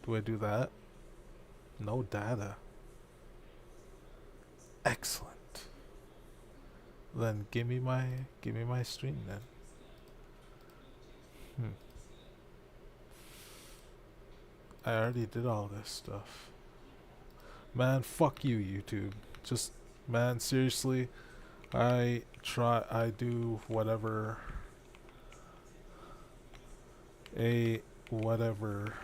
Do I do that? No data. Excellent. Then give me my stream then. Hmm. I already did all this stuff. Man, fuck you, YouTube. Just man, seriously, I do whatever a whatever.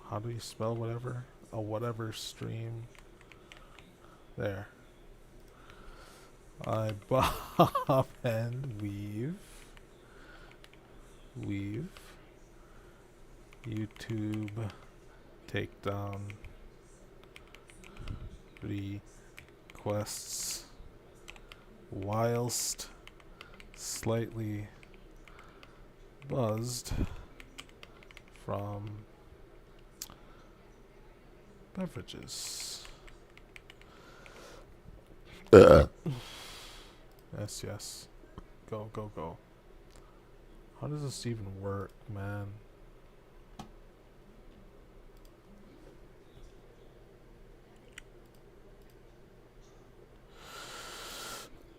How do you spell whatever? A whatever stream. There. I bob and weave YouTube takedown requests whilst slightly buzzed from beverages. Yes, yes. Go, go, go. How does this even work, man?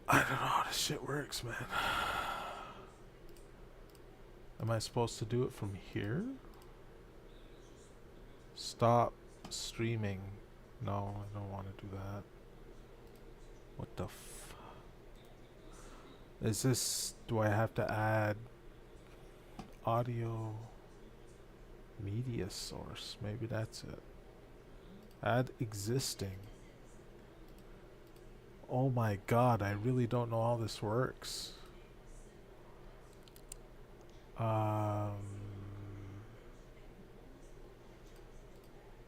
I don't know how this shit works, man. Am I supposed to do it from here? Stop streaming. No, I don't want to do that. What the f... Is this... Do I have to add audio media source? Maybe that's it. Add existing. Oh my god, I really don't know how this works.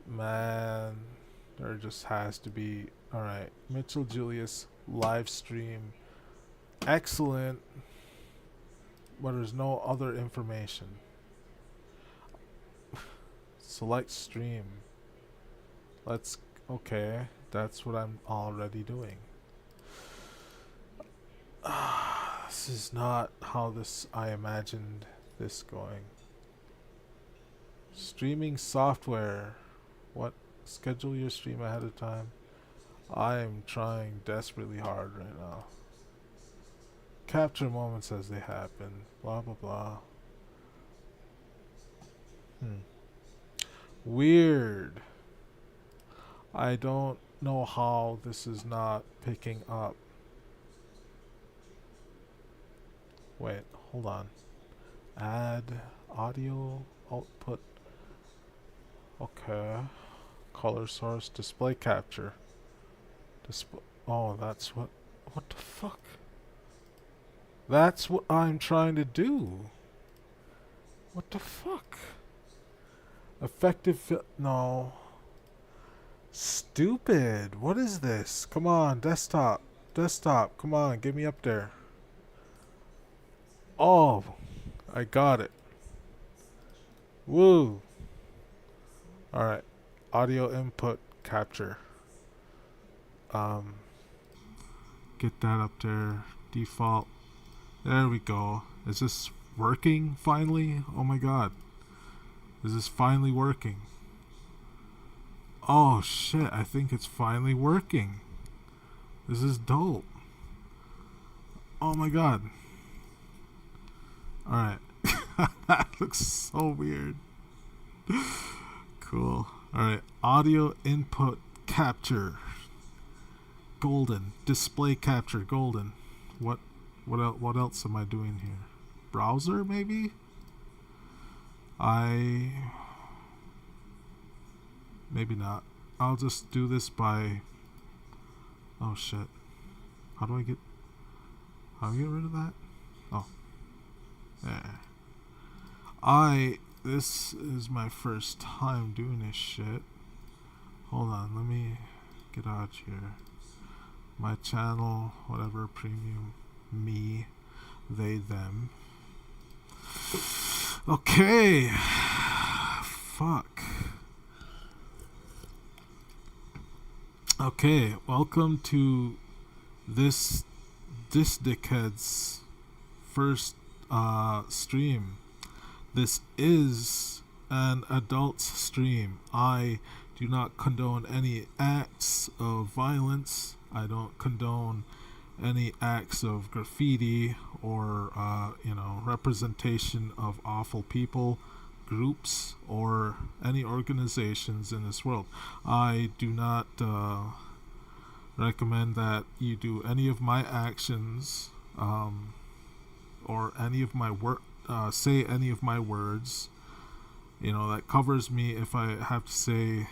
Man, there just has to be... Alright, Mitchell Julius live stream. Excellent. But there's no other information. Select stream. Let's... Okay, that's what I'm already doing. This is not how I imagined this going. Streaming software. What? Schedule your stream ahead of time. I am trying desperately hard right now. Capture moments as they happen. Blah blah blah. Weird. I don't know how this is not picking up. Wait, hold on. Add audio output. Okay. Color source, display capture. Oh, that's what the fuck? That's what I'm trying to do. What the fuck? Effective no. Stupid. What is this? Come on, desktop. Desktop, come on, get me up there. Oh, I got it. Woo. Alright. Audio input capture. Get that up there. Default. There we go. Is this working finally? Oh my god. Is this finally working? Oh shit, I think it's finally working. This is dope. Oh my god. Alright. That looks so weird. Cool. Alright. Audio input capture. Golden. Display capture. Golden. What else am I doing here? Browser maybe? Maybe not. I'll just do this by... Oh shit. How do I get rid of that? Oh. There. This is my first time doing this shit. Hold on, let me get out here. My channel, whatever, premium, me, they, them. Okay. Fuck. Okay, welcome to this dickhead's first stream. This is an adult stream. I do not condone any acts of violence. I don't condone any acts of graffiti or, representation of awful people, groups, or any organizations in this world. I do not recommend that you do any of my actions or any of my say any of my words. That covers me if I have to say,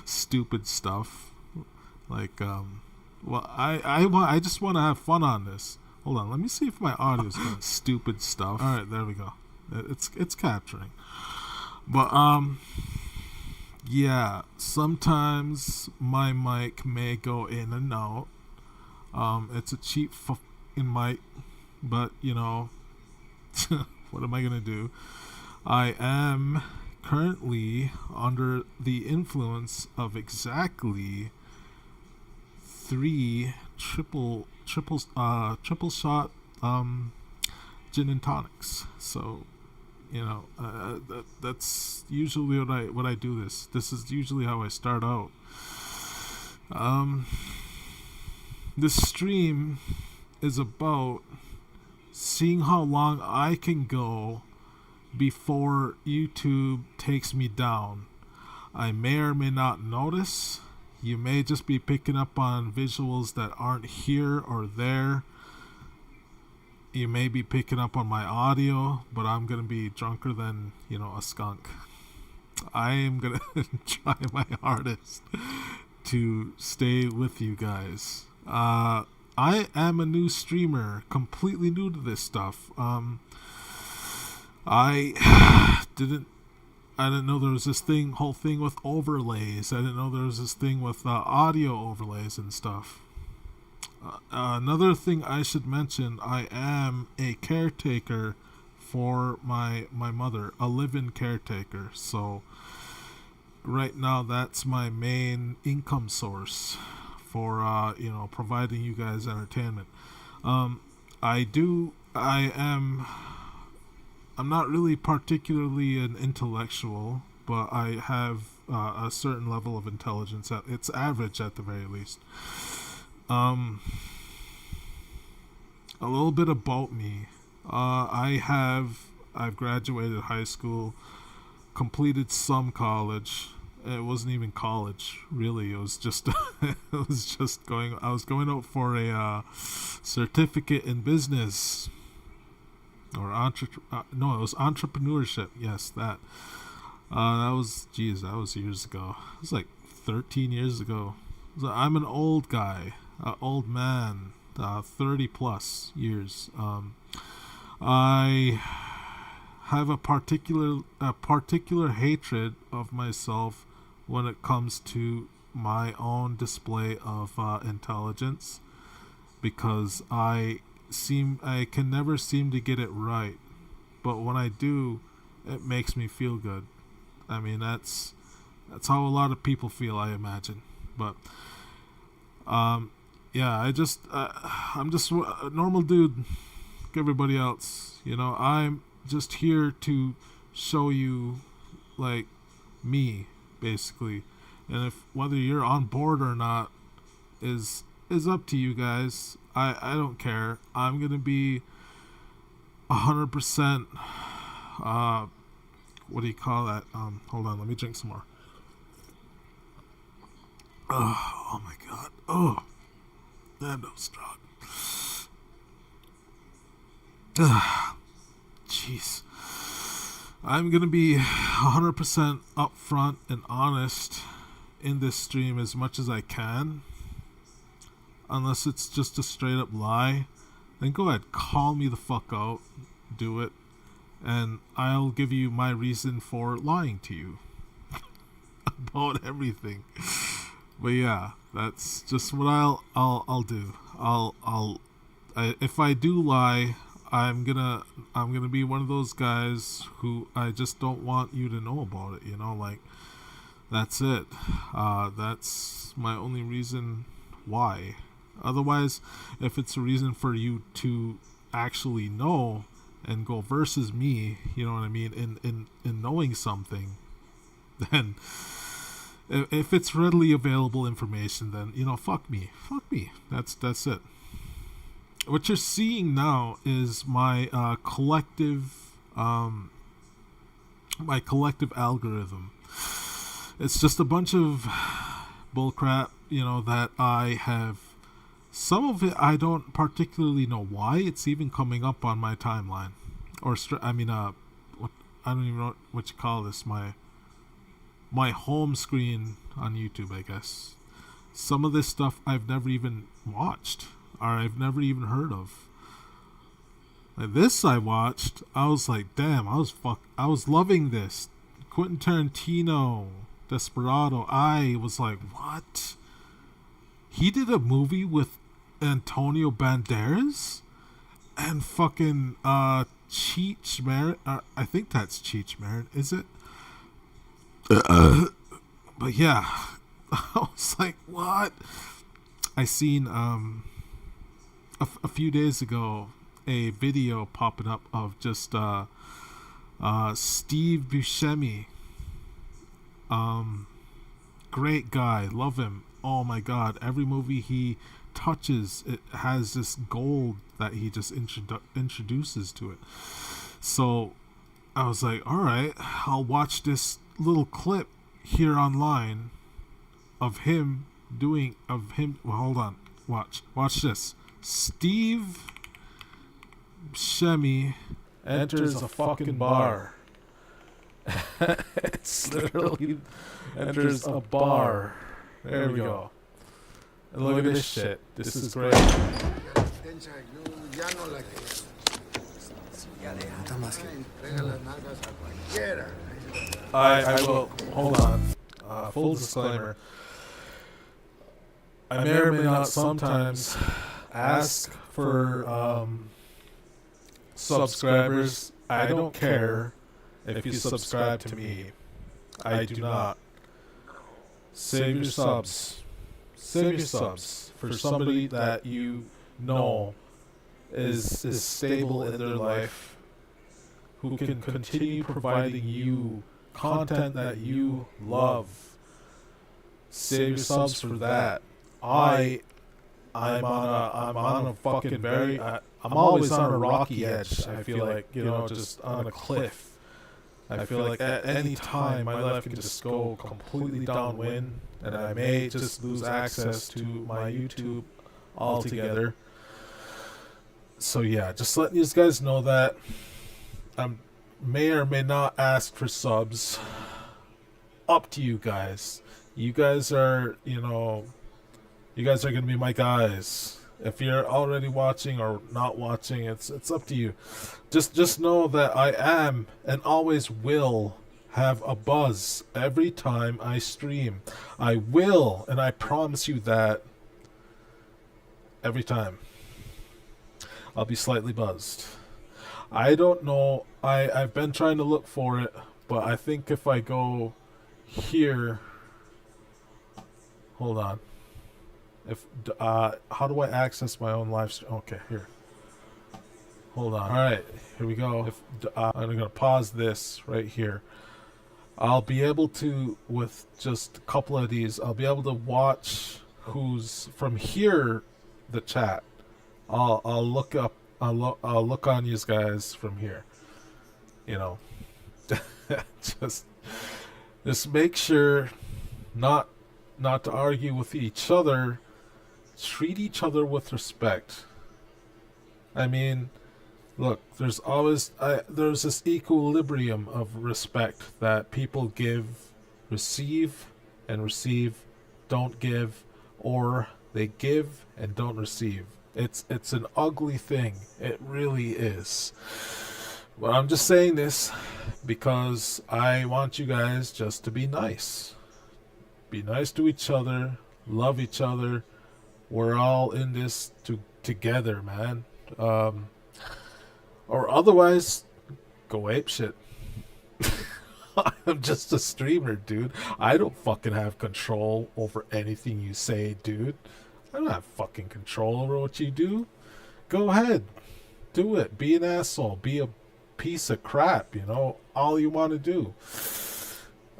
stupid stuff. Like, I just want to have fun on this. Hold on, let me see if my audio is going. Stupid stuff. All right, there we go. It's capturing. But yeah, sometimes my mic may go in and out. It's a cheap mic, but what am I gonna do? I am currently under the influence of exactly 3 triple shot gin and tonics. So that's usually what I do. This is usually how I start out. This stream is about seeing how long I can go before YouTube takes me down. I may or may not notice. You may just be picking up on visuals that aren't here or there. You may be picking up on my audio, but I'm going to be drunker than, a skunk. I am going to try my hardest to stay with you guys. I am a new streamer, completely new to this stuff. I didn't know there was this whole thing with overlays. I didn't know there was this thing with audio overlays and stuff. Another thing I should mention, I am a caretaker for my mother, a live-in caretaker. So right now that's my main income source for providing you guys entertainment. I'm not really particularly an intellectual, but I have a certain level of intelligence. It's average at the very least. A little bit about me. I've graduated high school, completed some college. It wasn't even college, really. It was just I was going out for a certificate in business. Or it was entrepreneurship. Yes, that. That was years ago. It was like 13 years ago. So I'm an old guy, old man, 30 plus years. I have a particular hatred of myself when it comes to my own display of intelligence, because I can never seem to get it right, but when I do, it makes me feel good. I mean, that's how a lot of people feel, I imagine. But yeah, I'm just a normal dude like everybody else. I'm just here to show you, like, me, basically. And whether you're on board or not is up to you guys. I don't care. I'm gonna be 100%. What do you call that? Hold on, let me drink some more. Oh my god. Oh, I'm no strong. Jeez. I'm gonna be 100% upfront and honest in this stream as much as I can. Unless it's just a straight up lie, then go ahead, call me the fuck out, do it, and I'll give you my reason for lying to you about everything. But yeah, that's just what I'll do. If I do lie, I'm gonna be one of those guys who I just don't want you to know about it. Like, that's it. That's my only reason why. Otherwise, if it's a reason for you to actually know, and go versus me, you know what I mean, in knowing something, then if it's readily available information, then, you know, fuck me. That's it. What you're seeing now is my collective algorithm. It's just a bunch of bullcrap, you know, that I have. Some of it I don't particularly know why it's even coming up on my timeline, or what, I don't even know what you call this. My home screen on YouTube, I guess. Some of this stuff I've never even watched, or I've never even heard of. Like this I watched, I was like, damn, I was loving this. Quentin Tarantino, Desperado. I was like, what? He did a movie with Antonio Banderas and fucking Cheech Marin. I think that's Cheech Marin, is it? But yeah, I was like, what? I seen a few days ago a video popping up of just Steve Buscemi. Great guy, love him. Oh my god, every movie he touches, it has this gold that he just introduces to it. So I was like, alright, I'll watch this little clip here online of him well, hold on, watch this. Steve Buscemi enters a fucking bar. It's literally enters a bar. There we go. And look at this shit. This is great. I will. Hold on. Full disclaimer. I may or may not sometimes ask for subscribers. I don't care if you subscribe to me. I do not. Save your subs. Save your subs for somebody that you know is stable in their life, who can continue providing you content that you love. Save your subs for that. I'm on a fucking I'm always on a rocky edge. I feel like, you know, just on a cliff. I feel like at any time my life can just go completely downwind, and I may just lose access to my YouTube altogether. So yeah, just letting you guys know that I may or may not ask for subs. Up to you guys. You guys are, you know, you guys are gonna be my guys. If you're already watching or not watching, it's up to you. Just know that I am and always will have a buzz every time I stream. I will, and I promise you that every time. I'll be slightly buzzed. I don't know. I've been trying to look for it, but I think if I go here, hold on. How do I access my own live stream? Okay, here. Hold on. All right, here we go. I'm gonna pause this right here. I'll be able to, with just a couple of these, I'll be able to watch who's from here, the chat. I'll look up. I'll look on you guys from here. You know, just make sure not to argue with each other. Treat each other with respect. I mean, look, there's this equilibrium of respect that people receive, don't give, or they give and don't receive. It's an ugly thing. It really is. But I'm just saying this because I want you guys just to be nice. Be nice to each other, love each other. We're all in this together, man. Or otherwise, go apeshit. I'm just a streamer, dude. I don't fucking have control over anything you say, dude. I don't have fucking control over what you do. Go ahead. do it. Be an asshole. Be a piece of crap, you know, all you want to do.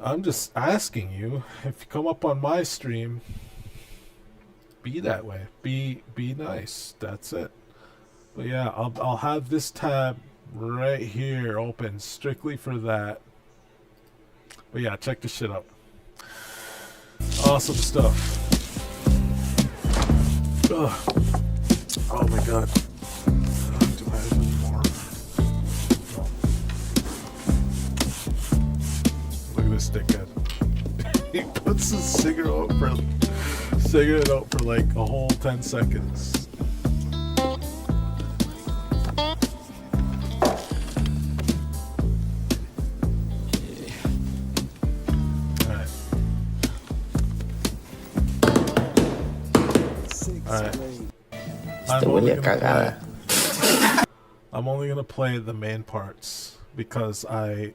I'm just asking you, if you come up on my stream, be that way. Be nice. That's it. But yeah, I'll have this tab right here open strictly for that. But yeah, check this shit out. Awesome stuff. Ugh. Oh my god. Do I have any more? No. Look at this dickhead. He puts his cigarette out for like a whole 10 seconds. Alright. I'm only gonna play the main parts because I'm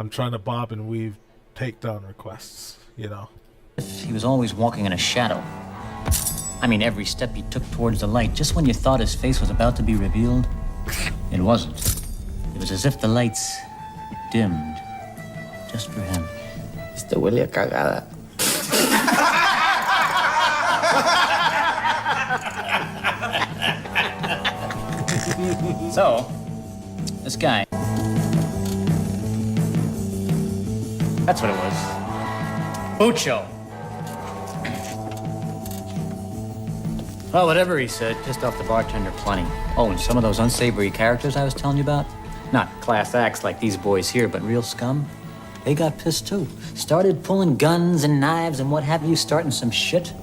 trying to bob and weave takedown requests, you know. He was always walking in a shadow. I mean, every step he took towards the light, just when you thought his face was about to be revealed, it wasn't. It was as if the lights dimmed just for him. Este huele a cagada. So, this guy. That's what it was. Bucho. Well, whatever he said, pissed off the bartender plenty. Oh, and some of those unsavory characters I was telling you about? Not class acts like these boys here, but real scum. They got pissed too. Started pulling guns and knives and what have you, starting some shit.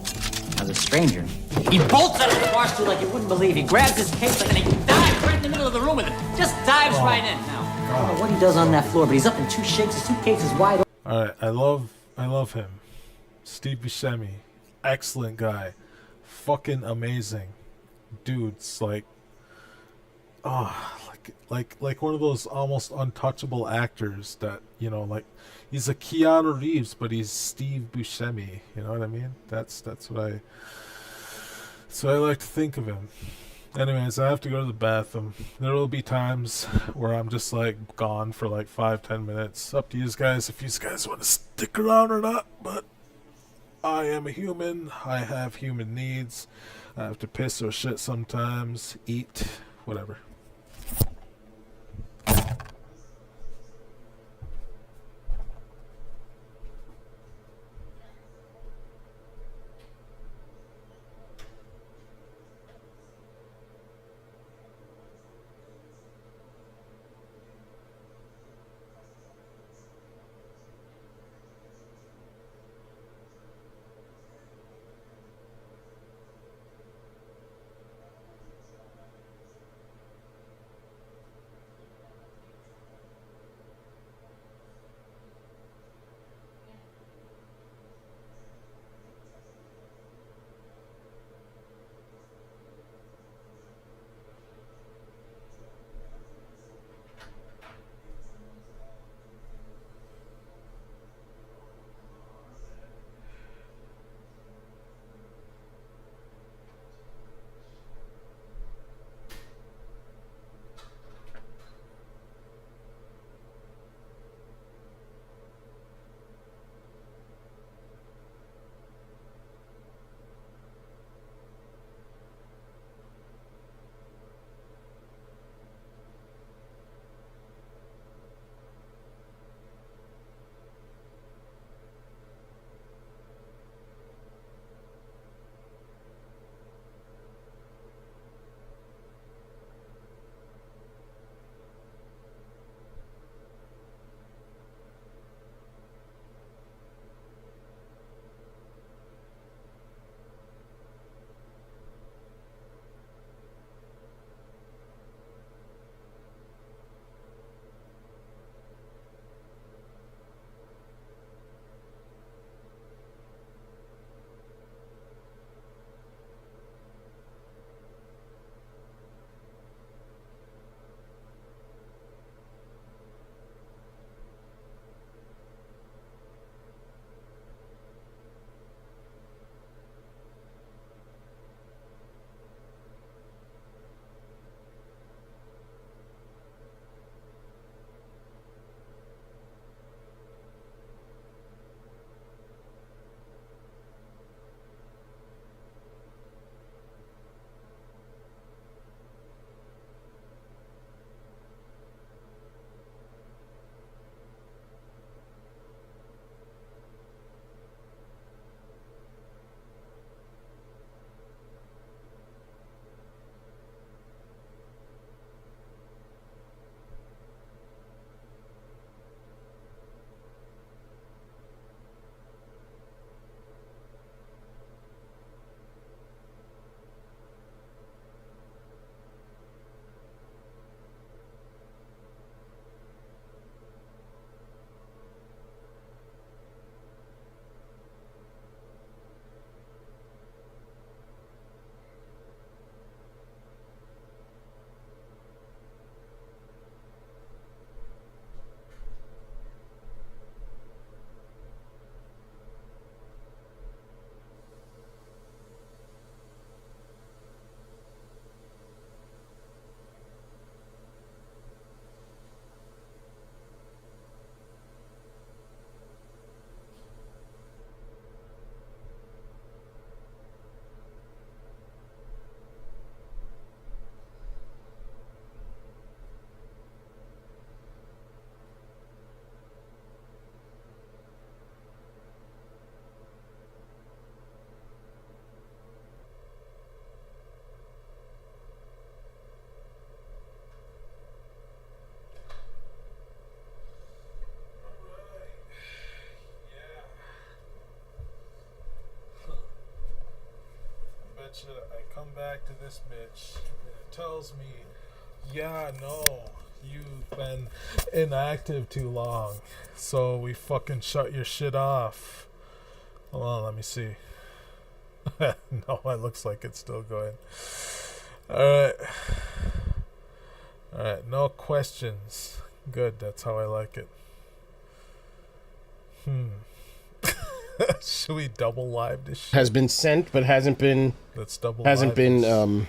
As a stranger, he bolts out of the bar stool like you wouldn't believe. He grabs his case like, and he dives right in the middle of the room with it. Just dives right in. Now, I don't know what he does on that floor, but he's up in two shakes. His suitcase is wide open. All right, I love him. Steve Buscemi, excellent guy, fucking amazing, dude's like one of those almost untouchable actors that, you know, like he's a Keanu Reeves, but he's Steve Buscemi. You know what I mean? That's what I like to think of him. Anyways, I have to go to the bathroom. There will be times where I'm just like gone for like 5-10 minutes. Up to you guys if you guys want to stick around or not, but I am a human. I have human needs. I have to piss or shit sometimes, eat, whatever. watch it. I come back to this bitch, and it tells me, yeah, no, you've been inactive too long, so we fucking shut your shit off. Hold on, let me see. No, it looks like it's still going. Alright. Alright, no questions. Good, that's how I like it. Should we double live this shit? Has been sent, but hasn't been Let's double hasn't live been this.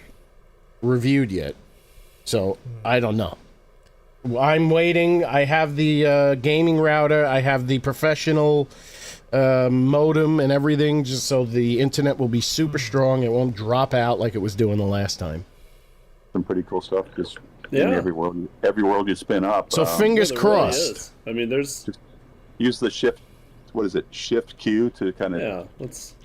reviewed yet. So I don't know. I'm waiting. I have the gaming router. I have the professional modem and everything, just so the internet will be super strong. It won't drop out like it was doing the last time. Some pretty cool stuff. Just Yeah. in every world you spin up. So fingers Well, there really crossed. is. I mean, there's Use the shift. What is it? Shift Q to kind of yeah. Let's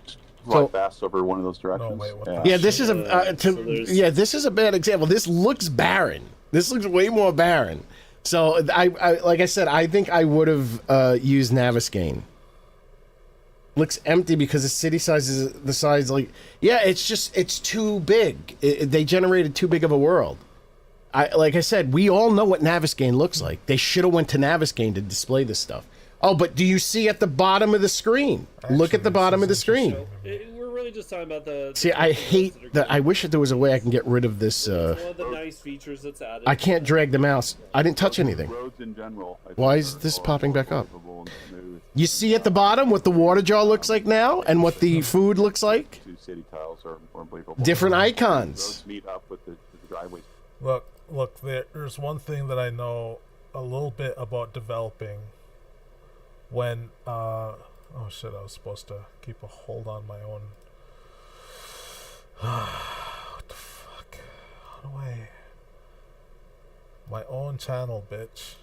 fly So- fast over one of those directions. No, wait, what the- Yeah, this is a so there's- yeah. This is a bad example. This looks barren. This looks way more barren. So I like I said, I think I would have used Naviscane. Looks empty because the city size is the size like yeah. It's too big. They generated too big of a world. Like I said, we all know what Naviscane looks like. They should have went to Naviscane to display this stuff. Oh, but do you see at the bottom of the screen? Look at the Actually, bottom this of the is screen. we're really just talking about the. See, I hate that. I wish that there was a way I can get rid of this. One of the nice features that's added. I can't drag the mouse. I didn't touch anything. Roads in general. I think, Why is are this more popping back up? livable and smooth. You see at the bottom what the water jar looks like now and what the food looks like? Two city tiles are more believable. Different Roads icons. meet up with the driveways. Look, there's one thing that I know a little bit about developing. When oh shit, I was supposed to keep a hold on my own. What the fuck? How do I? My own channel, bitch.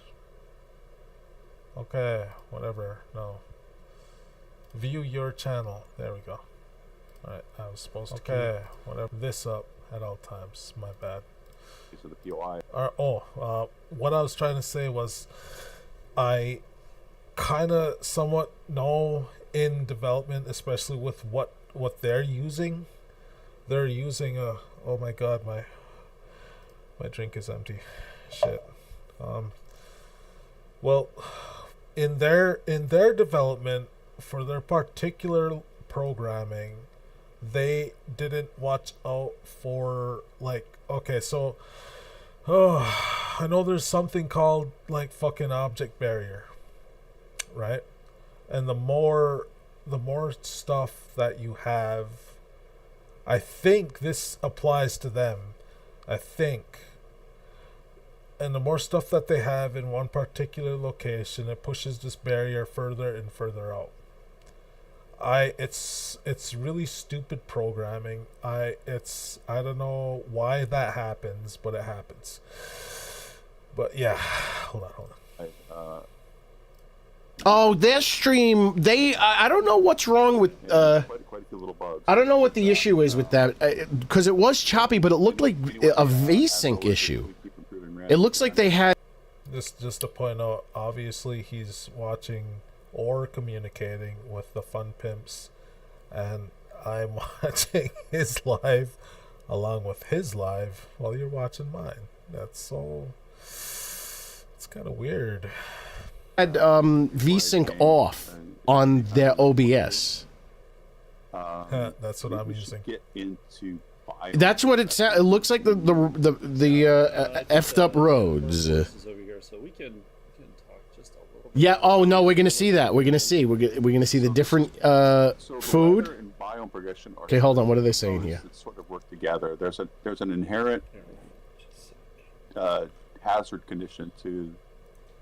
Okay, whatever. No. View your channel. There we go. Alright, I was supposed to keep whatever this up at all times. My bad. These are the POI. What I was trying to say was, I kind of somewhat know in development, especially with what they're using. They're using a. Oh my god, my drink is empty. Shit. Well, in their development for their particular programming, they didn't watch out for like. Okay, so. Oh, I know there's something called like fucking object barrier, right? And the more stuff that you have, I think this applies to them. I think. And the more stuff that they have in one particular location, it pushes this barrier further and further out. It's really stupid programming. I don't know why that happens, but it happens. But yeah, hold on. Oh, their stream. I don't know what's wrong with. Quite a few little bugs. I don't know what the issue is with that because it was choppy, but it looked like a VSync issue. It looks like they had. Just to point out, obviously he's watching or communicating with the Fun Pimps, and I'm watching his live along with his live while you're watching mine. That's it's kind of weird. Had VSync off on their OBS. That's what I'm We should using. Get into That's what it sounds. It looks like the effed up roads. This is over here, so we can talk just a little bit. Yeah. Oh no, we're gonna see that. We're gonna see. We're gonna see the different So the food. weather and biome progression are Okay, hold on. What are they saying here? that sort of work together. There's an inherent hazard condition to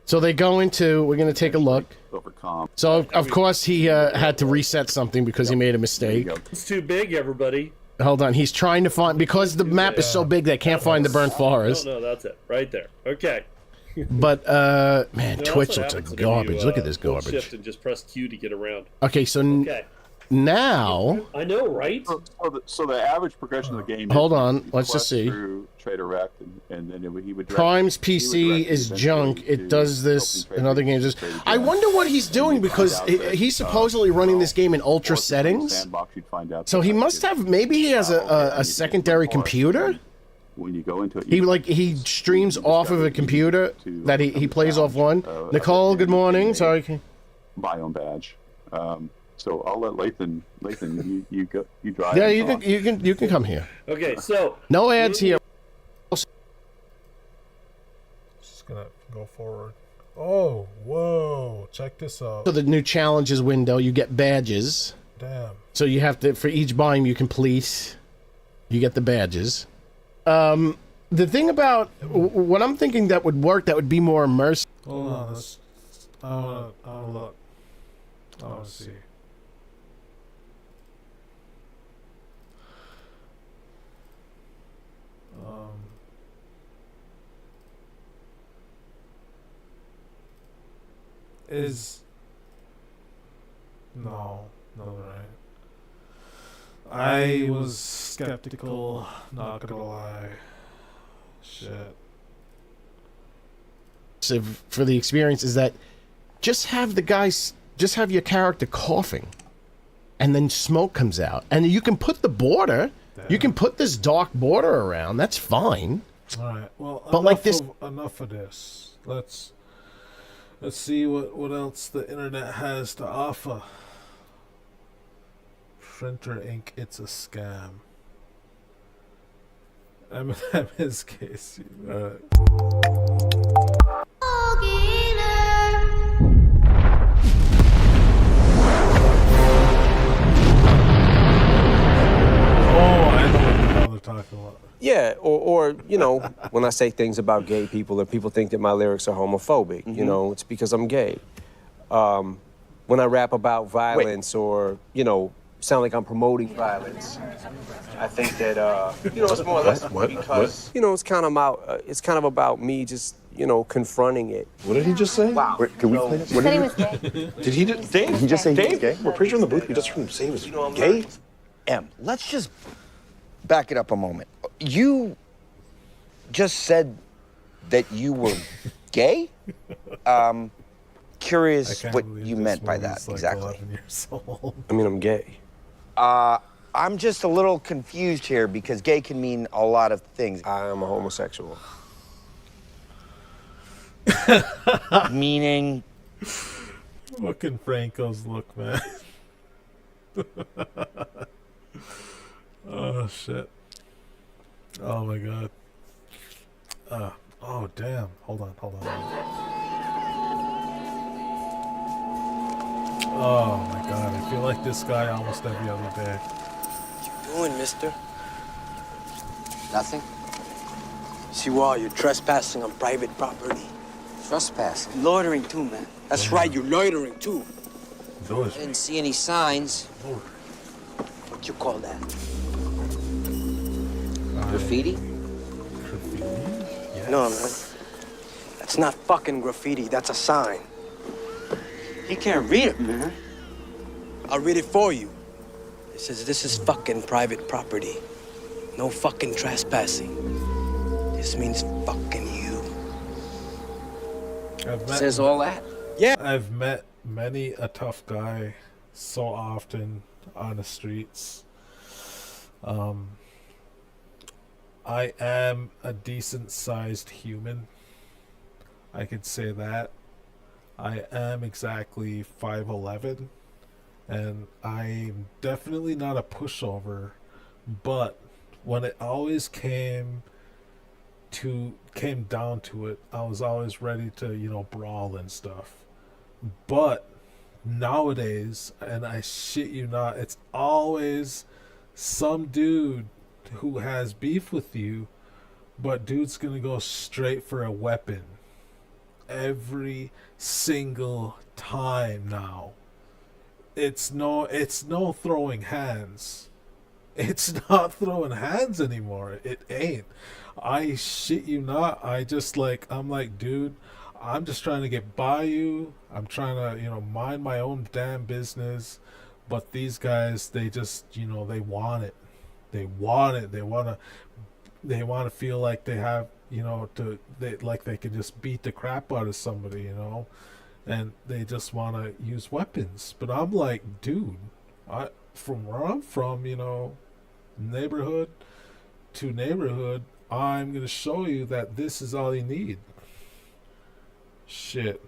So they go into. We're gonna take a look. overcome. So of course he had to reset something because he made a There you mistake. go. It's too big, everybody. Hold on. He's trying to find because the map is so big they can't find the burnt forest. No, that's it, right there. Okay. But man, No, that's Twitch what looks happens like whenever garbage. you, Look at this hold garbage. Shift and just press Q to get around. Okay, so Okay. Now, I know, right? So the average progression of the game. Hold is on, you let's just quest see. Through Trader Rect, and then he would. Prime's he would PC direct is you junk. eventually It to does this opening in other trade games. Trader I Joe's. wonder what he's And doing you'd because find out that, he's supposedly running this game in ultra or if you play settings. Sandbox, you'd find out So that, he like, must it's have. Maybe he has travel, and you a get secondary more. computer. When you go into it, He streams you off of a discover computer to that he overcome plays the off one. challenge, Nicole, good morning. and Sorry. biome badge. So I'll let Lathan, you go, you drive. Yeah, and you can come here. Okay, so No ads here. Just gonna go forward. Oh, whoa! Check this out. So the new challenges window, you get badges. Damn. So you have to, for each biome you complete, you get the badges. The thing about what I'm thinking that would work, that would be more immersive. Hold on. I wanna look. I wanna see. Is no, right. I was skeptical, not gonna lie. Shit. For the experience is that just have your character coughing, and then smoke comes out, and you can put the border. You can put this dark border around. That's fine. All right. Well, But like this, enough of this. Let's see what else the internet has to offer. Printer Inc. It's a scam. Eminem is Casey. Talking about. Yeah, or you know, when I say things about gay people and people think that my lyrics are homophobic, you know, it's because I'm gay. When I rap about violence or, you know, sound like I'm promoting violence, I think that, you know, it's more or less because, you know, it's kind of about me just, you know, confronting it. What did he just say? Wow. Wait, can we play this? What Said he did was gay. Did he just, Dave? Did he just say he was gay? We're pretty sure in the booth he just say he was gay. Let's just back it up a moment. You just said that you were gay? Curious what you meant by that, like exactly. 11 years old. I mean, I'm gay. I'm just a little confused here because gay can mean a lot of things. I am a homosexual. Meaning? Fucking Franco's look, man. Oh, shit. Oh, my God. Oh, damn. Hold on. Oh, my God. I feel like this guy almost every other day. What you doing, mister? Nothing. See, well, you're trespassing on private property. Trespassing. Loitering, too, man. That's right, you're loitering, too. I didn't see any signs. What you call that? Graffiti? Yes. No, man. That's not fucking graffiti. That's a sign. You can't read it, man. I'll read it for you. It says, this is fucking private property. No fucking trespassing. This means fucking you. Says all that? Yeah. I've met many a tough guy so often on the streets. I am a decent sized human. I could say that. I am exactly 5'11", and I'm definitely not a pushover, but when it always came down to it, I was always ready to, brawl and stuff. But nowadays, and I shit you not, it's always some dude who has beef with you, but dude's gonna go straight for a weapon every single time now. It's no throwing hands. It's not throwing hands anymore. It ain't. I shit you not. I'm like, dude, I'm just trying to get by you. I'm trying to, mind my own damn business. But these guys, they just, you know, they want it. They want it. They want to feel like they have, you know, like they can just beat the crap out of somebody, you know, and they just want to use weapons. But I'm like, dude, from where I'm from, you know, neighborhood to neighborhood, I'm gonna show you that this is all you need. Shit,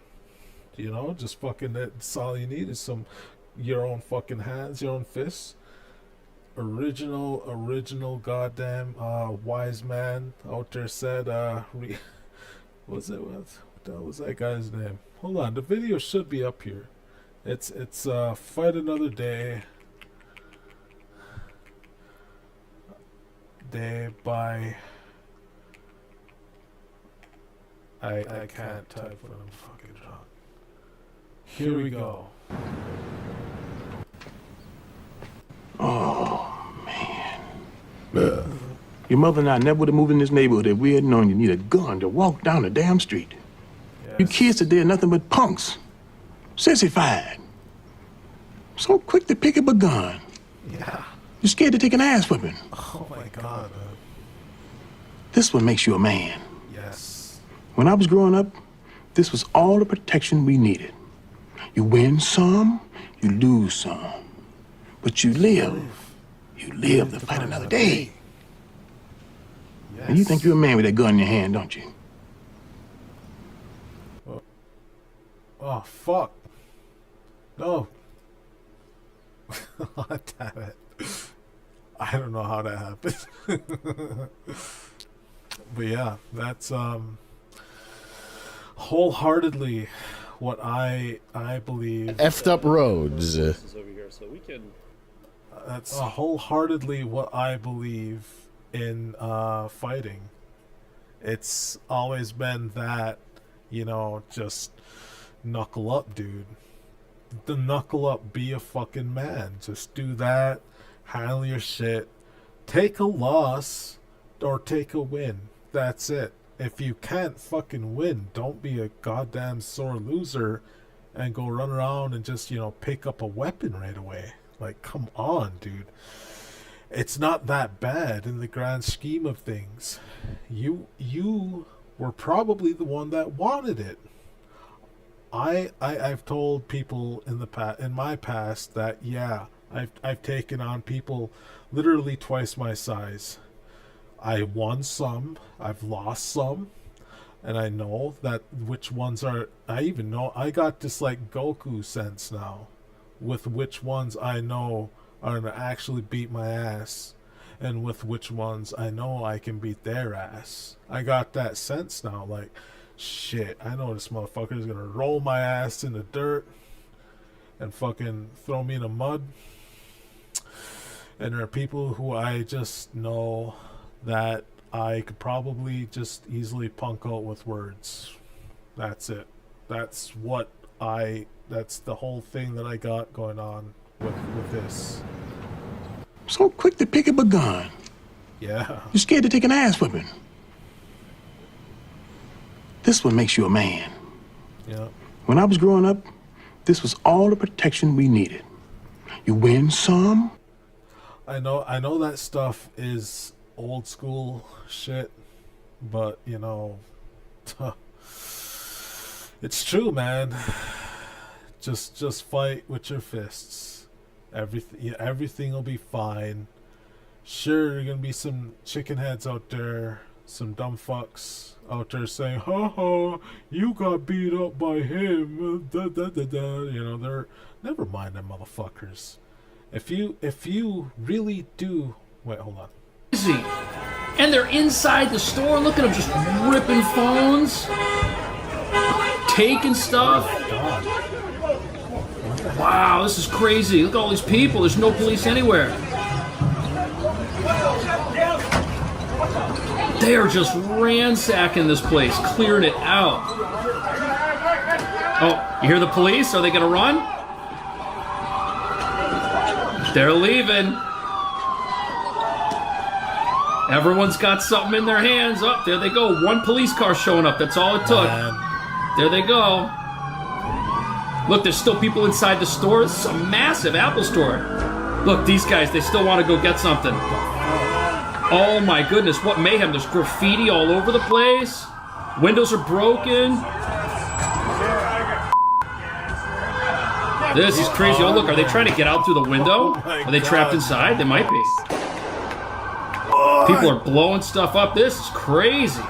you know, just fucking, that's all you need is your own fucking hands, your own fists. Original goddamn wise man out there said, what the hell was that guy's name? Hold on, the video should be up here. It's Fight Another Day by I can't type when I'm fucking drunk. Here we go. Oh, man. Your mother and I never would have moved in this neighborhood if we had known you need a gun to walk down the damn street. Yes. You kids today are nothing but punks. Sissified. So quick to pick up a gun. Yeah. You're scared to take an ass whipping. Oh my god, man. This one makes you a man. Yes. When I was growing up, this was all the protection we needed. You win some, you lose some. But you live. You live to fight another day. Yes. And you think you're a man with that gun in your hand, don't you? Oh, fuck. No. Damn it. I don't know how that happened. But yeah, that's wholeheartedly what I believe. Effed up roads. This is over here, so we can. That's wholeheartedly what I believe in fighting. It's always been that, you know, just knuckle up, dude. The knuckle up, be a fucking man. Just do that, handle your shit, take a loss or take a win. That's it. If you can't fucking win, don't be a goddamn sore loser and go run around and just, you know, pick up a weapon right away. Like, come on, dude. It's not that bad in the grand scheme of things. You were probably the one that wanted it. I've told people in my past that, yeah, I've taken on people literally twice my size. I won some, I've lost some, and I know that which ones are. I even know I got this like Goku sense now, with which ones I know are gonna actually beat my ass, and with which ones I know I can beat their ass. I got that sense now, like, shit, I know this motherfucker is gonna roll my ass in the dirt and fucking throw me in the mud. And there are people who I just know that I could probably just easily punk out with words. That's it. That's the whole thing that I got going on with this. So quick to pick up a gun. Yeah. You're scared to take an ass whipping. This one makes you a man. Yeah. When I was growing up, this was all the protection we needed. You win some. I know that stuff is old school shit, but you know, it's true, man. Just fight with your fists. Everything will be fine. Sure, there are gonna be some chicken heads out there, some dumb fucks out there saying, "Ha ha, you got beat up by him." Da, da, da, da. You know, they're never mind them motherfuckers. If you really do, wait, hold on. And they're inside the store. Look at them just ripping phones, taking stuff. Wow, this is crazy. Look at all these people. There's no police anywhere. They are just ransacking this place, clearing it out. Oh, you hear the police? Are they going to run? They're leaving. Everyone's got something in their hands. Oh, there they go. One police car showing up. That's all it took. Man. There they go. Look, there's still people inside the store. This is a massive Apple store. Look, these guys, they still want to go get something. Oh my goodness, what mayhem. There's graffiti all over the place. Windows are broken. This is crazy. Oh, look, are they trying to get out through the window? Are they trapped inside? They might be. People are blowing stuff up. This is crazy.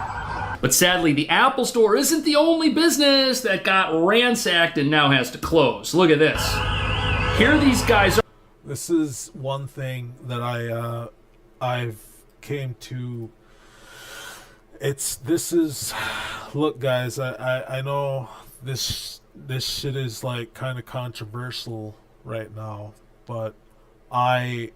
But sadly, the Apple Store isn't the only business that got ransacked and now has to close. Look at this. Here these guys are. This is one thing that I've came to. Look, guys, I know this shit is like kind of controversial right now, but I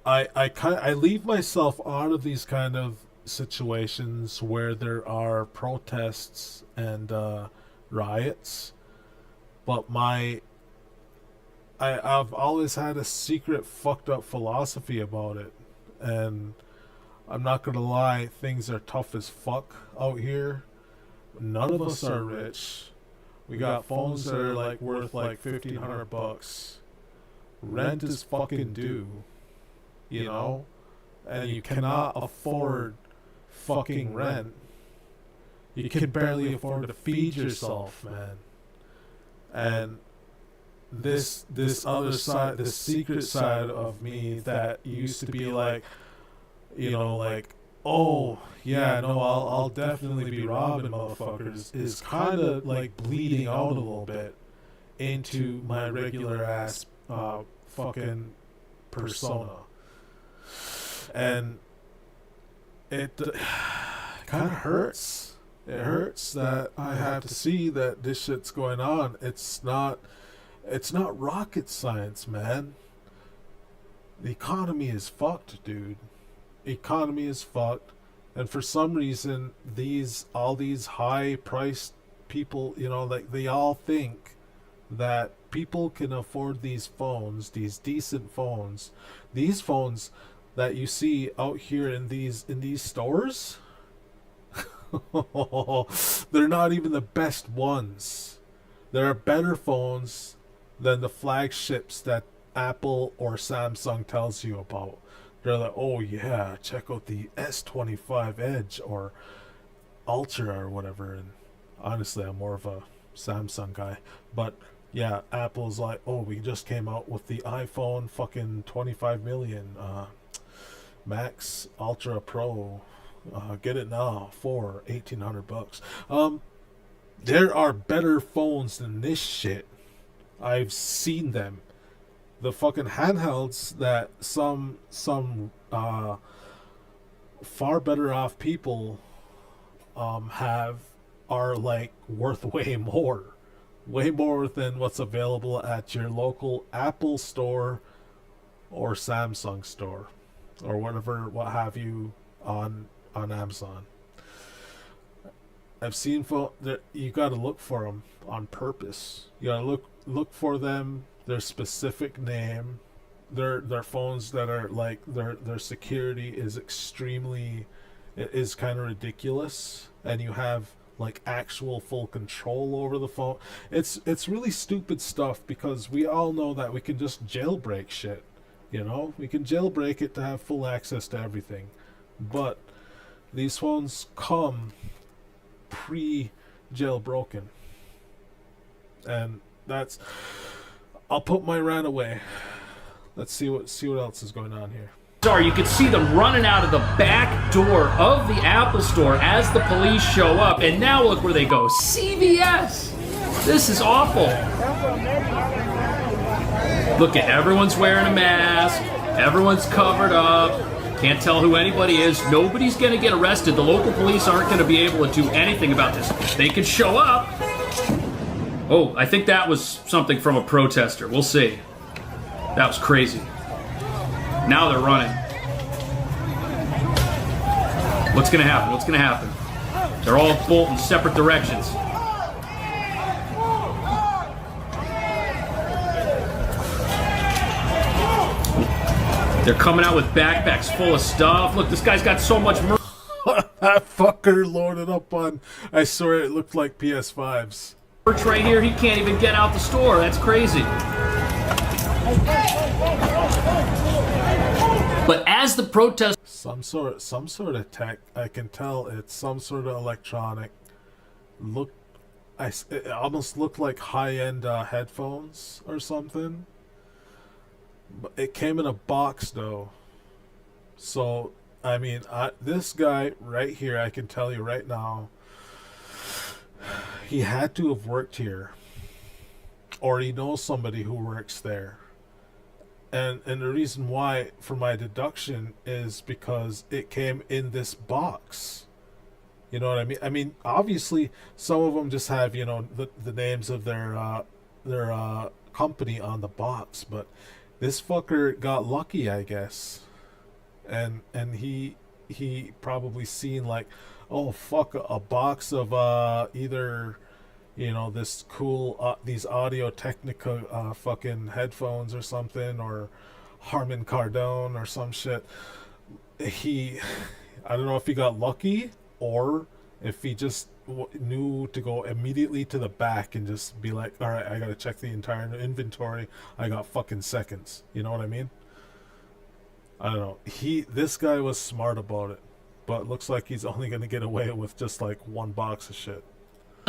leave myself out of these kind of situations where there are protests and riots, but I've always had a secret fucked up philosophy about it, and I'm not gonna lie, things are tough as fuck out here. None of us are rich. We got phones that are like worth like $1,500. Rent is fucking due, you know, and you cannot afford fucking rent. You can barely afford to feed yourself, man. And this other side, this secret side of me that used to be like, you know, like, oh yeah, no, I'll definitely be robbing motherfuckers, is kind of like bleeding out a little bit into my regular ass fucking persona, and it kind of hurts. It hurts that I have to see that this shit's going on. It's not rocket science, man. The economy is fucked, dude. Economy is fucked, and for some reason all these high priced people, you know, like, they all think that people can afford these phones, these decent phones, these phones that you see out here in these stores. They're not even the best ones. There are better phones than the flagships that Apple or Samsung tells you about. They're like, oh yeah, check out the S25 Edge or Ultra or whatever. And honestly, I'm more of a Samsung guy. But yeah, Apple's like, oh, we just came out with the iPhone fucking 25 million Max Ultra Pro. Get it now for $1,800. There are better phones than this shit. I've seen them. The fucking handhelds that some far better off people have are like worth way more than what's available at your local Apple store or Samsung store or whatever, what have you, on Amazon. I've seen you got to look for them on purpose. You got to look for them, their specific name. They're phones that are like, their security is kind of ridiculous, and you have like actual full control over the phone. It's really stupid stuff, because we all know that we can just jailbreak shit. You know, we can jailbreak it to have full access to everything, but these phones come pre-jailbroken, and that's. I'll put my rant away. Let's see what else is going on here. Sorry, you can see them running out of the back door of the Apple Store as the police show up, and now look where they go. CVS. This is awful. Look at everyone's wearing a mask. Everyone's covered up. Can't tell who anybody is. Nobody's going to get arrested. The local police aren't going to be able to do anything about this. They could show up. Oh, I think that was something from a protester. We'll see. That was crazy. Now they're running. What's going to happen? What's going to happen? They're all bolting separate directions. They're coming out with backpacks full of stuff. Look, this guy's got so much That fucker loaded up on, I swear it looked like PS5s. right here, he can't even get out the store. That's crazy. But as the protest, some sort of tech, I can tell it's some sort of electronic. It almost looked like high-end headphones or something. But it came in a box though. So I mean, this guy right here, I can tell you right now, he had to have worked here, or he knows somebody who works there. And the reason why, for my deduction, is because it came in this box. You know what I mean? I mean, obviously, some of them just have, you know, the names of their company on the box, but this fucker got lucky, I guess. And he probably seen like, oh fuck, a box of either, you know, this cool these Audio Technica fucking headphones or something, or Harman Kardon or some shit. I don't know if he got lucky or if he just knew to go immediately to the back and just be like, all right, I gotta check the entire inventory. I got fucking seconds. You know what I mean? I don't know. This guy was smart about it, but looks like he's only gonna get away with just like one box of shit.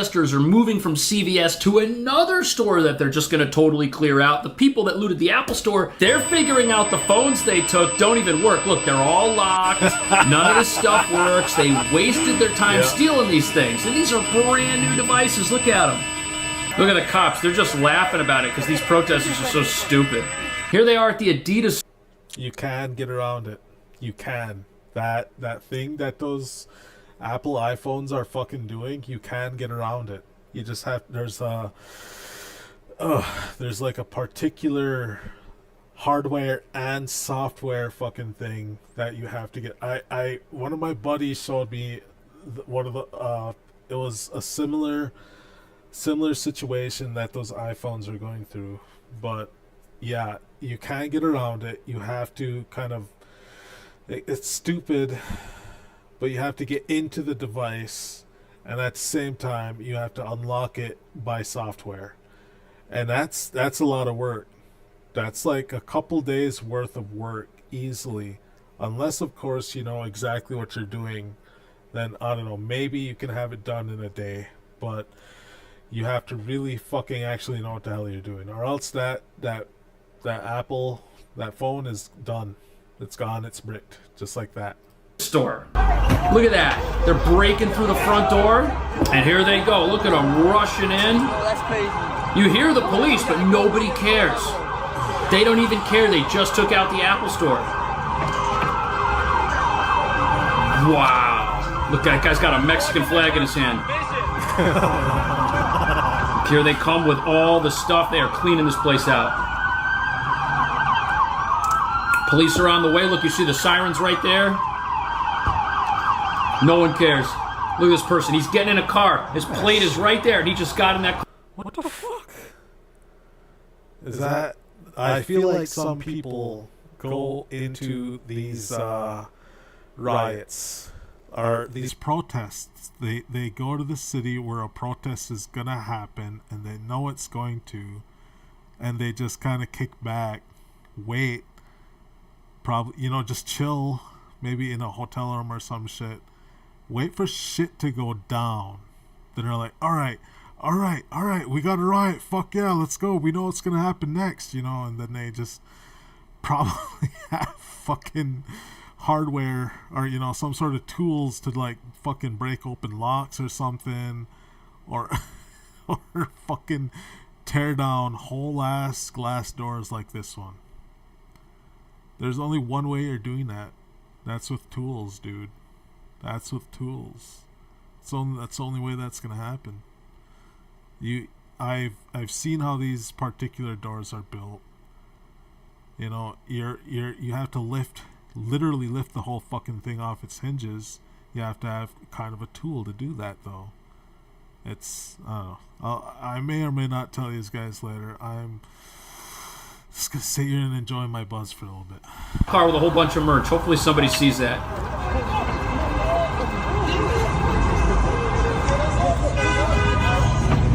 protesters are moving from CVS to another store that they're just going to totally clear out. The people that looted the Apple store, they're figuring out the phones they took don't even work. Look, they're all locked. None of this stuff works. They wasted their time stealing these things. And these are brand new devices. Look at them. Look at the cops. They're just laughing about it because these protesters are so stupid. Here they are at the Adidas. You can get around it. You can. That thing that those Apple iPhones are fucking doing, you can get around it. You just have, there's like a particular hardware and software fucking thing that you have to get. One of my buddies showed me one of the it was a similar situation that those iPhones are going through, but yeah, you can't get around it. You have to kind of, it's stupid, but you have to get into the device, and at the same time you have to unlock it by software, and that's a lot of work. That's like a couple days worth of work easily, unless of course you know exactly what you're doing. Then I don't know, maybe you can have it done in a day, but you have to really fucking actually know what the hell you're doing, or else that Apple, that phone is done. It's gone. It's bricked, just like that. Store. Look at that. They're breaking through the front door, and here they go. Look at them rushing in. Oh, that's crazy. You hear the police, but nobody cares. They don't even care. They just took out the Apple store. Wow. Look, that guy's got a Mexican flag in his hand. Here they come with all the stuff. They are cleaning this place out. Police are on the way. Look, you see the sirens right there? No one cares. Look at this person. He's getting in a car. His plate is right there, and he just got in that car. What the fuck? Is that... I feel like some people go into these riots, or these protests. They go to the city where a protest is gonna happen, and they know it's going to, and they just kind of kick back, wait, probably, you know, just chill, maybe in a hotel room or some shit. Wait for shit to go down. Then they're like, all right, we got a riot. Fuck yeah, let's go. We know what's gonna happen next, you know. And then they just probably have fucking hardware, or you know, some sort of tools to like fucking break open locks or something, or fucking tear down whole ass glass doors like this one. There's only one way you're doing that. That's with tools, dude. That's with tools. That's the only way that's gonna happen. I've seen how these particular doors are built. You know, you have to literally lift the whole fucking thing off its hinges. You have to have kind of a tool to do that, though. It's I may or may not tell you guys later. I'm just gonna sit here and enjoy my buzz for a little bit. Car with a whole bunch of merch. Hopefully somebody sees that.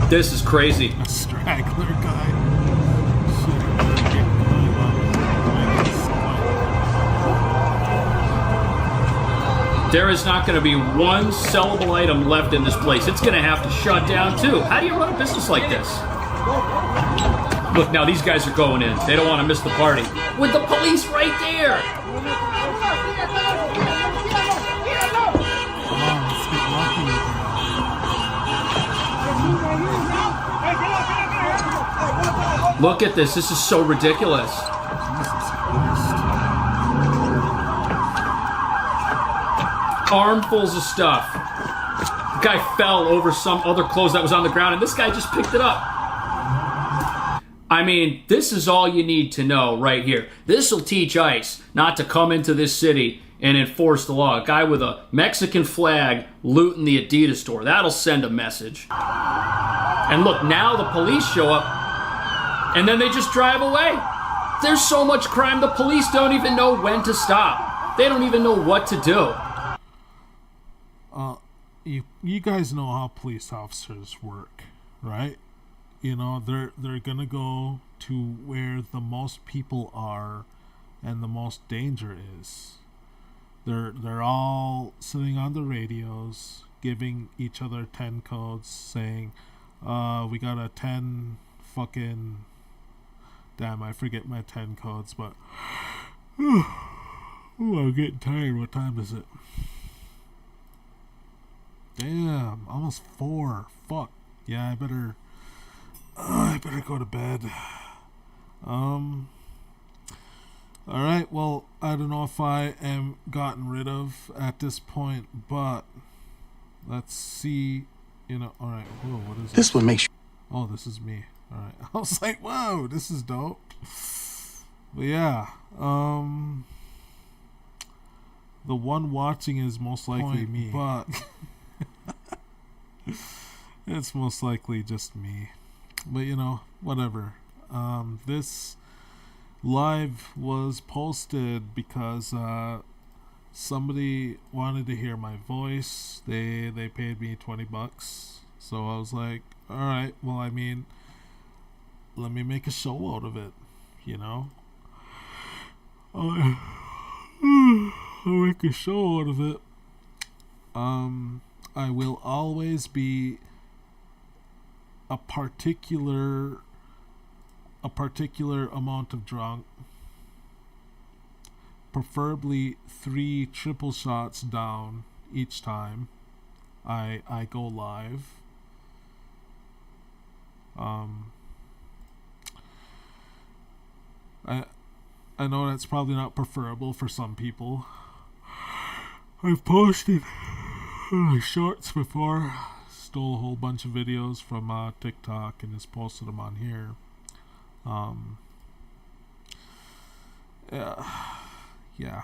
This is crazy. A straggler guy. There is not going to be one sellable item left in this place. It's going to have to shut down too. How do you run a business like this? Look, now these guys are going in. They don't want to miss the party. With the police right there. Look at this. This is so ridiculous. Armfuls of stuff. The guy fell over some other clothes that was on the ground, and this guy just picked it up. I mean, this is all you need to know right here. This will teach ICE not to come into this city and enforce the law. A guy with a Mexican flag looting the Adidas store. That'll send a message. And look, now the police show up, and then they just drive away. There's so much crime, the police don't even know when to stop. They don't even know what to do. You guys know how police officers work, right? You know, they're gonna go to where the most people are and the most danger is. They're all sitting on the radios, giving each other 10 codes, saying, we got a 10 fucking... Damn, I forget my 10 codes, but... Ooh, I'm getting tired. What time is it? Damn, almost 4. Fuck. Yeah, I better go to bed. Alright, well, I don't know if I am gotten rid of at this point, but let's see, you know, alright, whoa, what is This one makes you... Oh, this is me. Alright, I was like, whoa, this is dope. But yeah, the one watching is most likely me, but it's most likely just me. But you know, whatever. This live was posted because somebody wanted to hear my voice. They paid me $20, so I was like, all right, well, I mean, let me make a show out of it, you know. I'll make a show out of it. I will always be a particular amount of drunk, preferably 3 triple shots down each time I go live. I know that's probably not preferable for some people. I've posted shorts before, stole a whole bunch of videos from TikTok and just posted them on here. Yeah,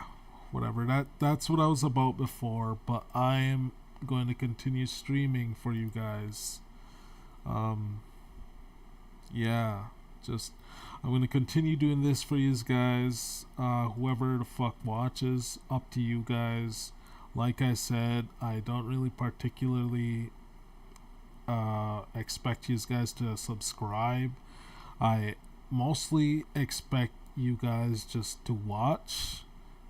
whatever. That's what I was about before, but I am going to continue streaming for you guys. Yeah, just I'm going to continue doing this for you guys. Whoever the fuck watches, up to you guys. Like I said, I don't really particularly expect you guys to subscribe. I mostly expect you guys just to watch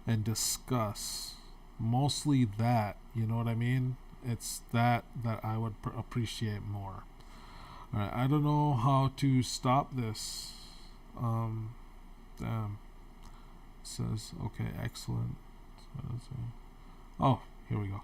and discuss. Mostly that, you know what I mean? It's that I would appreciate more. Alright, I don't know how to stop this. Damn. It says, okay, excellent. Oh, here we go.